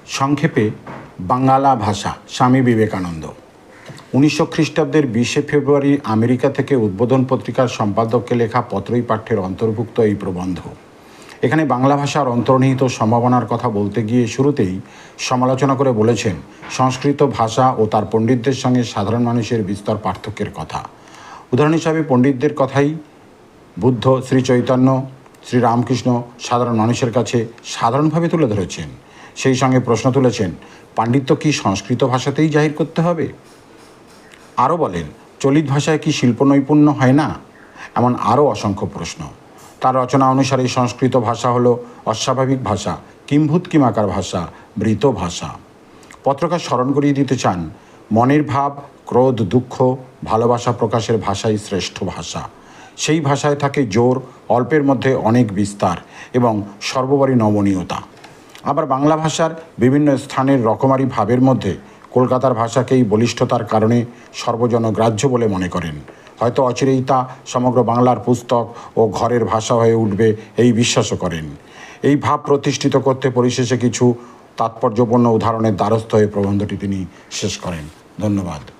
সংক্ষেপে বাংলা ভাষা। স্বামী বিবেকানন্দ 1900 খ্রিস্টাব্দের 20শে ফেব্রুয়ারি আমেরিকা থেকে উদ্বোধন পত্রিকার সম্পাদককে লেখা পত্রই পাঠ্যের অন্তর্ভুক্ত এই প্রবন্ধ। এখানে বাংলা ভাষার অন্তর্নিহিত সম্ভাবনার কথা বলতে গিয়ে শুরুতেই সমালোচনা করে বলেছেন সংস্কৃত ভাষা ও তার পণ্ডিতদের সঙ্গে সাধারণ মানুষের বিস্তর পার্থক্যের কথা। উদাহরণ হিসাবে পণ্ডিতদের কথাই বুদ্ধ, শ্রী চৈতন্য, শ্রী রামকৃষ্ণ সাধারণ মানুষের কাছে সাধারণভাবে তুলে ধরেছেন। সেই সঙ্গে প্রশ্ন তুলেছেন, পাণ্ডিত্য কি সংস্কৃত ভাষাতেই জাহির করতে হবে? আরও বলেন, চলিত ভাষায় কি শিল্প নৈপুণ্য হয় না? এমন আরও অসংখ্য প্রশ্ন। তার রচনা অনুসারে সংস্কৃত ভাষা হলো অস্বাভাবিক ভাষা, কিম্ভূত কিমাকার ভাষা, মৃত ভাষা। পত্রকার স্মরণ করিয়ে দিতে চান, মনের ভাব, ক্রোধ, দুঃখ, ভালোবাসা প্রকাশের ভাষাই শ্রেষ্ঠ ভাষা। সেই ভাষায় থাকে জোর, অল্পের মধ্যে অনেক বিস্তার এবং সর্বোপরি নমনীয়তা। আবার বাংলা ভাষার বিভিন্ন স্থানের রকমারি ভাবের মধ্যে কলকাতার ভাষাকেই বলিষ্ঠতার কারণে সর্বজনগ্রাহ্য বলে মনে করেন। হয়তো অচিরেই তা সমগ্র বাংলার পুস্তক ও ঘরের ভাষা হয়ে উঠবে এই বিশ্বাসও করেন। এই ভাব প্রতিষ্ঠিত করতে পরিশেষে কিছু তাৎপর্যপূর্ণ উদাহরণের দ্বারস্থ হয়ে প্রবন্ধটি তিনি শেষ করেন। ধন্যবাদ।